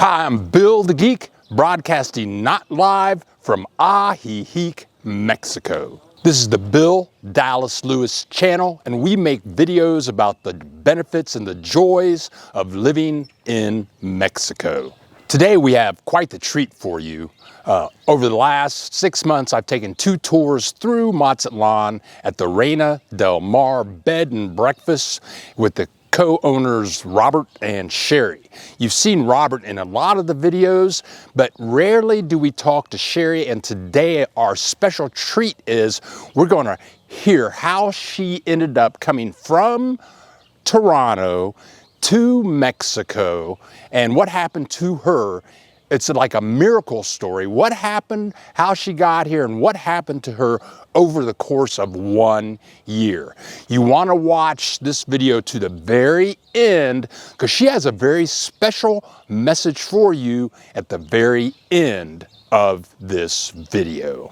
Hi, I'm Bill the Geek, broadcasting not live from Ajijic, Mexico. This is the Bill Dallas Lewis channel, and we make videos about the benefits and the joys of living in Mexico. Today we have quite the treat for you. Over the last 6 months, I've taken 2 tours through Mazatlan at the Reina del Mar Bed and Breakfast with the co-owners Robert and Sheri. You've seen Robert in a lot of the videos, but rarely do we talk to Sheri, and today our special treat is we're going to hear how she ended up coming from Toronto to Mexico and what happened to her. It's like a miracle story. What happened, how she got here, and what happened to her over the course of 1 year. You want to watch this video to the very end because she has a very special message for you at the very end of this video.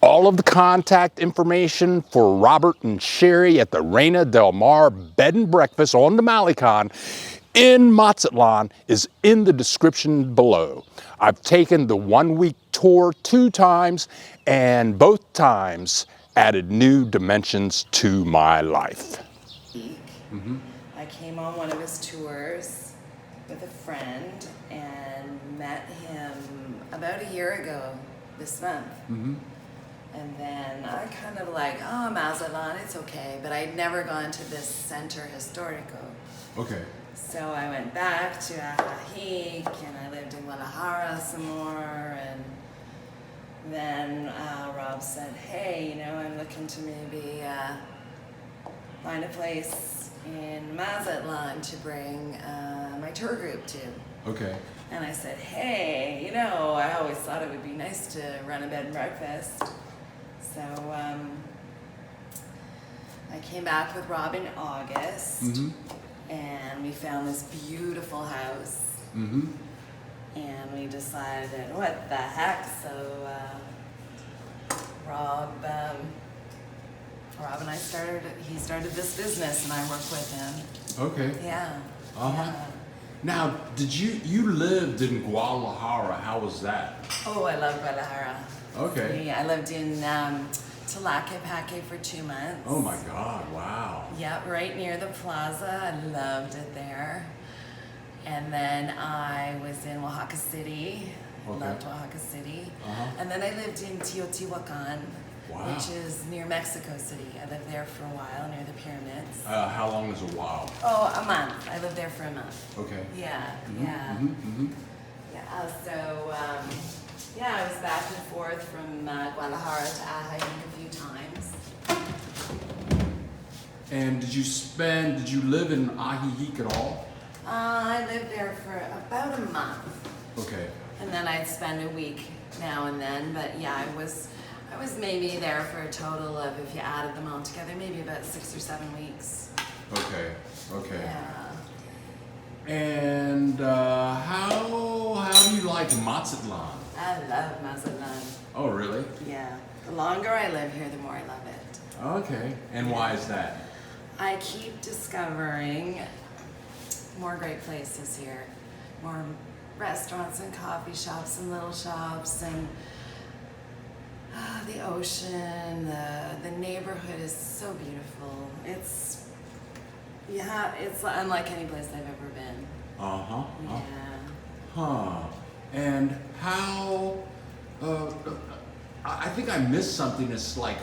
All of the contact information for Robert and Sheri at the Reina del Mar Bed and Breakfast on the Malecon in Mazatlan is in the description below. I've taken the 1-week tour 2 times, and both times added new dimensions to my life. I came on one of his tours with a friend and met him about a year ago this month. And then I kind of like, oh, Mazatlan, it's okay. But I'd never gone to this Centro Histórico. Okay. So I went back to Ajijic and I lived in Guadalajara some more. And then Rob said, hey, you know, I'm looking to maybe find a place in Mazatlan to bring my tour group to. Okay. And I said, hey, you know, I always thought it would be nice to run a bed and breakfast. So I came back with Rob in August, and we found this beautiful house. And we decided, what the heck? So Rob and I he started this business, and I work with him. Okay. Yeah. Yeah. Now, you lived in Guadalajara? How was that? Oh, I love Guadalajara. Okay. Yeah, I lived in Tlaquepaque for 2 months. Oh my God! Wow. Yeah, right near the plaza. I loved it there. And then I was in Oaxaca City. Okay. Loved Oaxaca City. And then I lived in Teotihuacan, which is near Mexico City. I lived there for a while, near the pyramids. How long is a while? Oh, a month. I lived there for a month. Okay. Yeah, yeah. Yeah, so, yeah, I was back and forth from Guadalajara to Ajijic a few times. And did you live in Ajijic at all? I lived there for about a month. Okay. And then I'd spend a week now and then, but yeah, I was maybe there for a total of, if you added them all together, maybe about 6 or 7 weeks. Okay. Okay. Yeah. And how do you like Mazatlan? I love Mazatlan. Oh, really? Yeah. The longer I live here, the more I love it. Okay. And why is that? I keep discovering more great places here. More restaurants and coffee shops and little shops, and the ocean, the neighborhood is so beautiful. It's unlike any place I've ever been. Yeah. Huh. And how, I think I missed something. It's like,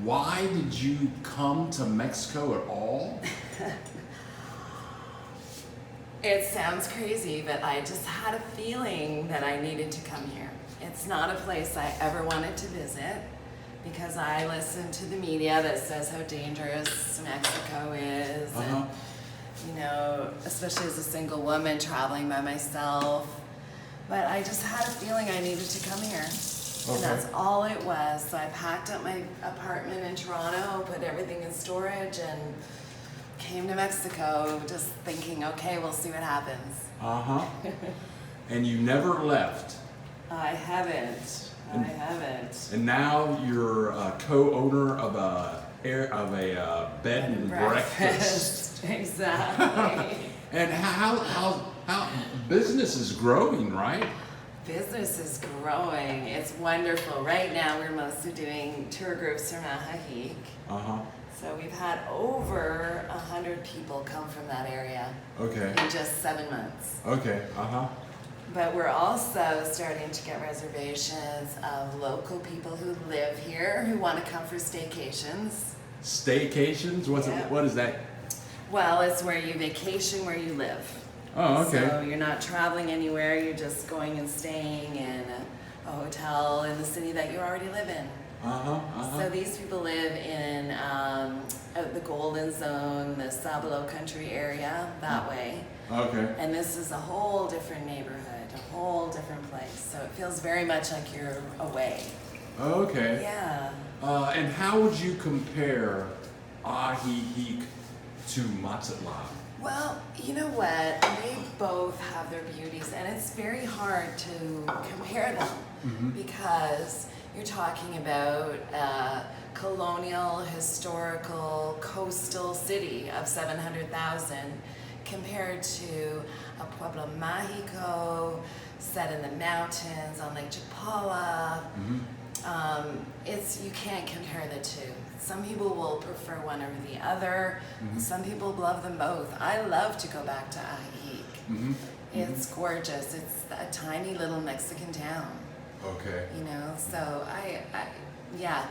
why did you come to Mexico at all? It sounds crazy, but I just had a feeling that I needed to come here. It's not a place I ever wanted to visit because I listen to the media that says how dangerous Mexico is. And, you know, especially as a single woman traveling by myself. But I just had a feeling I needed to come here. And that's all it was. So I packed up my apartment in Toronto, put everything in storage, and came to Mexico just thinking, okay, we'll see what happens. And you never left? I haven't. And now you're a co-owner of a bed and breakfast. Exactly. And how How business is growing, right? Business is growing. It's wonderful. Right now, we're mostly doing tour groups from Geek. So we've had over 100 people come from that area. Okay. In just 7 months. Okay. But we're also starting to get reservations of local people who live here who want to come for staycations. Staycations? What is that? Well, it's where you vacation where you live. Oh, okay. So you're not traveling anywhere, you're just going and staying in a hotel in the city that you already live in. So these people live in the Golden Zone, the Sabalo country area, that way. Okay. And this is a whole different neighborhood, a whole different place. So it feels very much like you're away. Okay. Yeah. And how would you compare Geek to Mazatlan? Well, you know what? They both have their beauties, and it's very hard to compare them because you're talking about a colonial, historical, coastal city of 700,000 compared to a Pueblo Mágico set in the mountains on Lake Chapala. You can't compare the two. Some people will prefer one over the other. Some people love them both. I love to go back to Geek. It's gorgeous. It's a tiny little Mexican town. Okay. You know, so yeah,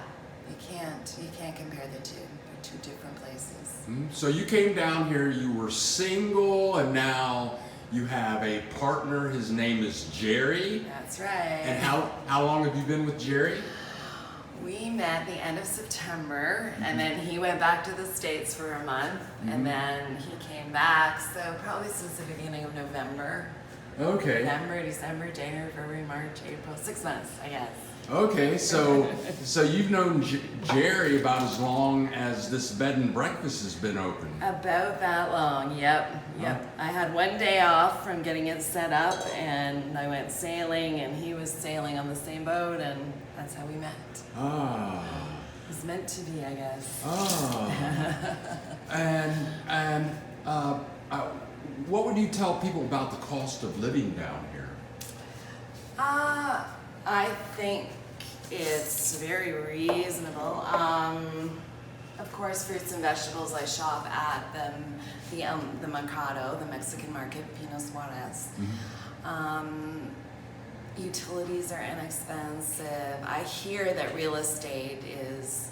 you can't compare the two. They're two different places. So you came down here, you were single, and now you have a partner. His name is Sheri. That's right. And how long have you been with Sheri? We met the end of September, and then he went back to the States for a month, and then he came back, so probably since the beginning of November. Okay. November, December, January, February, March, April, 6 months, I guess. Okay, so you've known Sheri about as long as this bed and breakfast has been open. About that long, yep. I had one day off from getting it set up, and I went sailing, and he was sailing on the same boat, and that's how we met. It was meant to be, I guess. And what would you tell people about the cost of living down here? I think it's very reasonable. Of course, fruits and vegetables, I shop at the Mercado, the Mexican market, Pino Suarez. Utilities are inexpensive. I hear that real estate is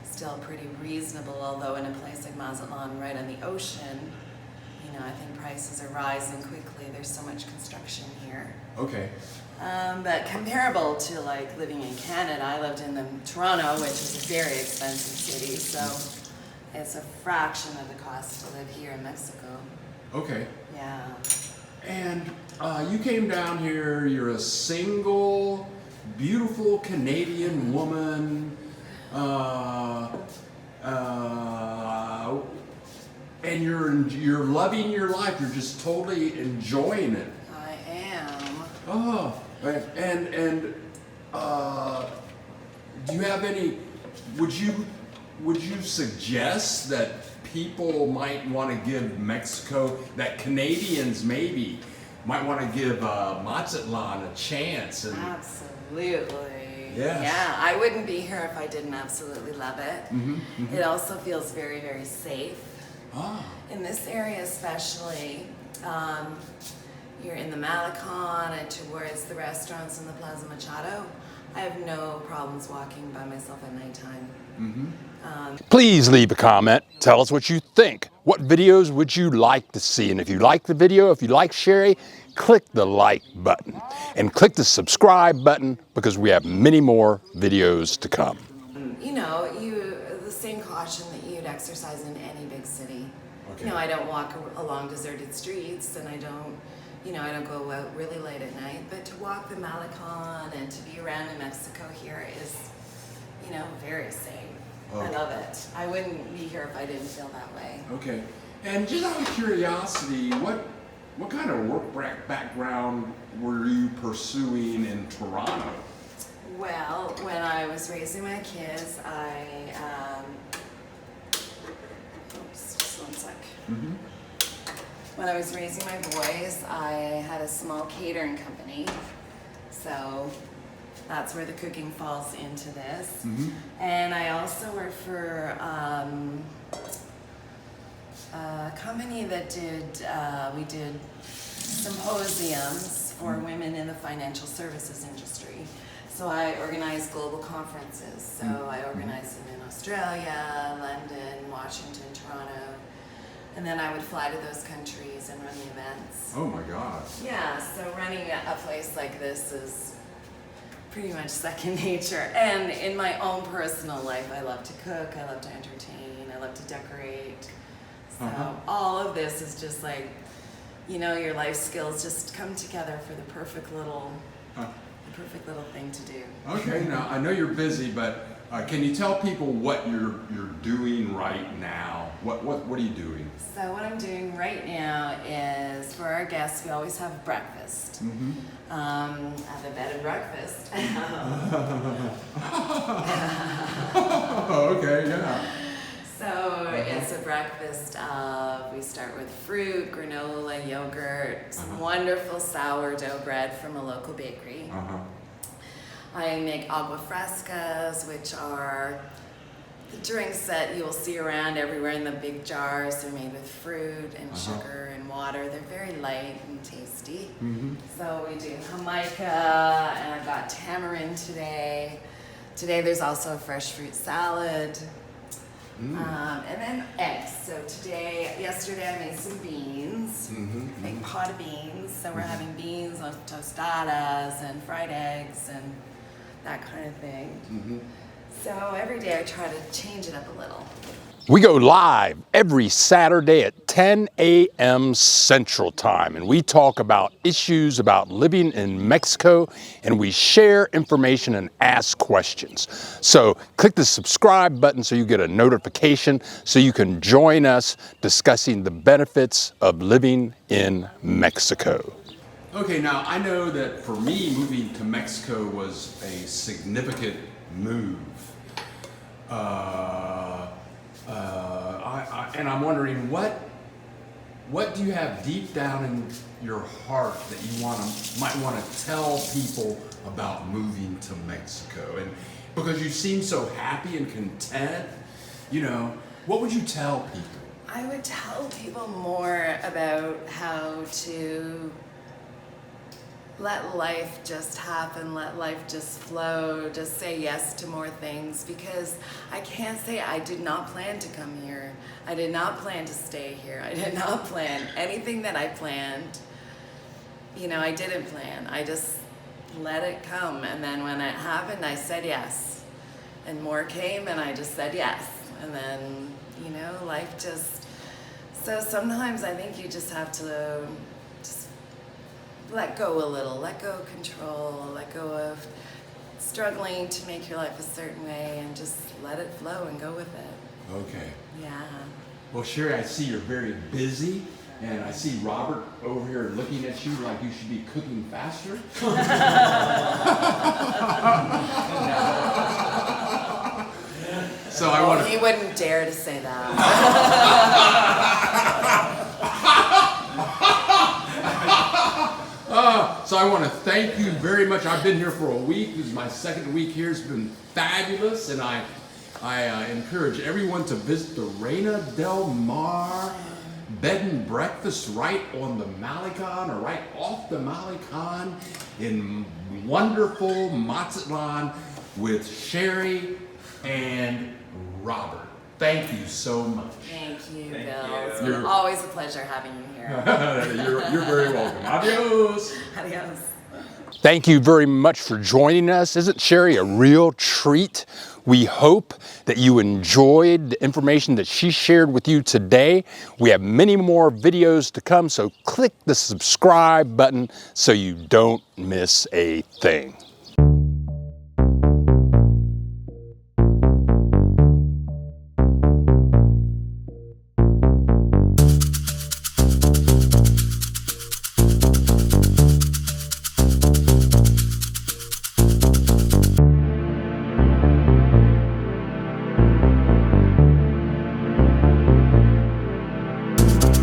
still pretty reasonable, although in a place like Mazatlan, right on the ocean, you know, I think prices are rising quickly. There's so much construction here. Okay. But comparable to like living in Canada, I lived in Toronto, which is a very expensive city, so it's a fraction of the cost to live here in Mexico. Okay. Yeah. And you came down here, you're a single, beautiful Canadian woman, and you're loving your life, you're just totally enjoying it. I am. Oh, and do you have any, would you suggest that people might want to give Mexico, that Canadians maybe might want to give Mazatlan a chance? Absolutely. Yes. Yeah, I wouldn't be here if I didn't absolutely love it. It also feels very, very safe. In this area especially, you're in the Malecon and towards the restaurants in the Plaza Machado. I have no problems walking by myself at nighttime. Please leave a comment. Tell us what you think. What videos would you like to see? And if you like the video, if you like Sheri, click the like button and click the subscribe button because we have many more videos to come. You know, the same caution that you'd exercise in any big city. Okay. You know, I don't walk along deserted streets, and I don't go out really late at night, but to walk the Malecon and to be around New Mexico here is, you know, very safe. I love it. I wouldn't be here if I didn't feel that way. Okay. And just out of curiosity, what kind of work background were you pursuing in Toronto? Well, when I was raising my kids, oops, just one sec. when I was raising my boys, I had a small catering company. So that's where the cooking falls into this. And I also work for a company that we did symposiums for women in the financial services industry. So I organize global conferences. So I organize them in Australia, London, Washington, Toronto. And then I would fly to those countries and run the events. Oh my God. Yeah, so running a place like this is pretty much second nature. And in my own personal life, I love to cook, I love to entertain, I love to decorate. So all of this is just like, you know, your life skills just come together for the perfect little thing to do. Okay, now I know you're busy, but can you tell people what you're doing right now? What are you doing? So what I'm doing right now is, for our guests, we always have breakfast. I have a bed and breakfast. Okay, yeah. So it's a breakfast of, we start with fruit, granola, yogurt, some wonderful sourdough bread from a local bakery. I make agua frescas, which are the drinks that you'll see around everywhere in the big jars. They're made with fruit and sugar and water. They're very light and tasty. So we do Jamaica, and I've got tamarind today. Today there's also a fresh fruit salad. And then eggs. So yesterday I made some beans, big pot of beans. So we're having beans on tostadas and fried eggs and that kind of thing. So every day I try to change it up a little. We go live every Saturday at 10 a.m. Central Time, and we talk about issues about living in Mexico, and we share information and ask questions. So click the subscribe button so you get a notification so you can join us discussing the benefits of living in Mexico. Okay, now I know that for me, moving to Mexico was a significant move. And I'm wondering, what do you have deep down in your heart that you might want to tell people about moving to Mexico? And because you seem so happy and content, you know, what would you tell people? I would tell people more about how to let life just happen, let life just flow, just say yes to more things, because I can't say I did not plan to come here. I did not plan to stay here. I did not plan anything that I planned. You know, I didn't plan. I just let it come. And then when it happened, I said yes. And more came and I just said yes. And then, you know, life just, so sometimes I think you just have to let go a little, let go of control, let go of struggling to make your life a certain way, and just let it flow and go with it. Okay. Yeah. Well, Sheri, I see you're very busy, and I see Robert over here looking at you like you should be cooking faster. So I want to... He wouldn't dare to say that. So I want to thank you very much. I've been here for a week. This is my second week here. It's been fabulous, and I encourage everyone to visit the Reina del Mar bed and breakfast right on the Malecon, or right off the Malecon in wonderful Mazatlan with Sheri and Robert. Thank you so much. Thank you, Bill. It's been always a pleasure having you here. You're very welcome. Adios. Adios. Thank you very much for joining us. Isn't Sheri a real treat? We hope that you enjoyed the information that she shared with you today. We have many more videos to come, so click the subscribe button so you don't miss a thing.